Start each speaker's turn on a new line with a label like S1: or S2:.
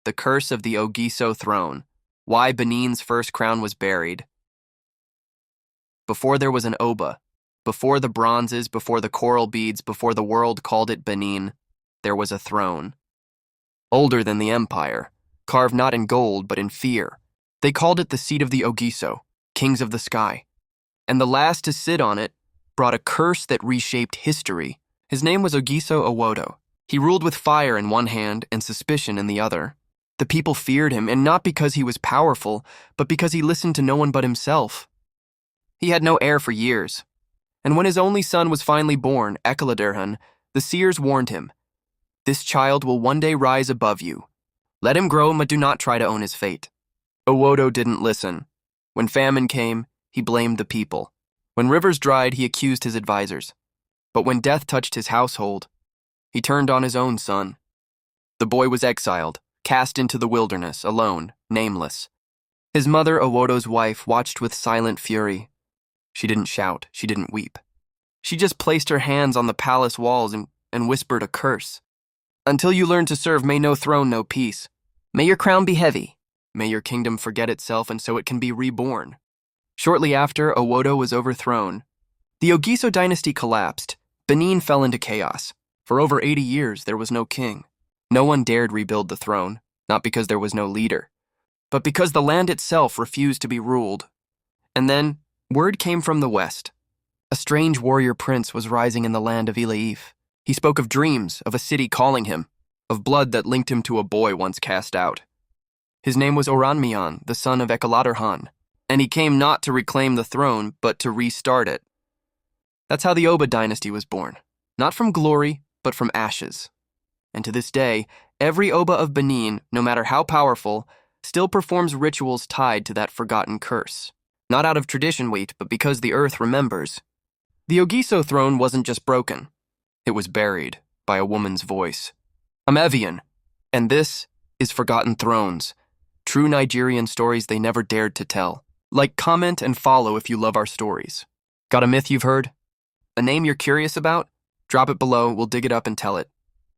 S1: The Curse of the Ogiso Throne. Why Benin's first crown was buried. Before there was an Oba, before the bronzes, before the coral beads, before the world called it Benin, there was a throne. Older than the empire, carved not in gold but in fear. They called it the seat of the Ogiso, kings of the sky. And the last to sit on it brought a curse that reshaped history. His name was Ogiso Owodo. He ruled with fire in one hand and suspicion in the other. The people feared him, and not because he was powerful, but because he listened to no one but himself. He had no heir for years. And when his only son was finally born, Ekaladerhan, the seers warned him, "This child will one day rise above you. Let him grow, but do not try to own his fate." Owodo didn't listen. When famine came, he blamed the people. When rivers dried, he accused his advisors. But when death touched his household, he turned on his own son. The boy was exiled, cast into the wilderness, alone, nameless. His mother, Owodo's wife, watched with silent fury. She didn't shout, she didn't weep. She just placed her hands on the palace walls and whispered a curse. "Until you learn to serve, may no throne know peace. May your crown be heavy. May your kingdom forget itself, and so it can be reborn." Shortly after, Owodo was overthrown. The Ogiso dynasty collapsed. Benin fell into chaos. For over 80 years, there was no king. No one dared rebuild the throne, not because there was no leader, but because the land itself refused to be ruled. And then, word came from the west. A strange warrior prince was rising in the land of Ilaif. He spoke of dreams, of a city calling him, of blood that linked him to a boy once cast out. His name was Oranmiyan, the son of Ekaladerhan, and he came not to reclaim the throne, but to restart it. That's how the Oba dynasty was born, not from glory, but from ashes. And to this day, every Oba of Benin, no matter how powerful, still performs rituals tied to that forgotten curse. Not out of tradition weight, but because the earth remembers. The Ogiso throne wasn't just broken. It was buried by a woman's voice. I'm Evian, and this is Forgotten Thrones, true Nigerian stories they never dared to tell. Like, comment, and follow if you love our stories. Got a myth you've heard? A name you're curious about? Drop it below, we'll dig it up and tell it.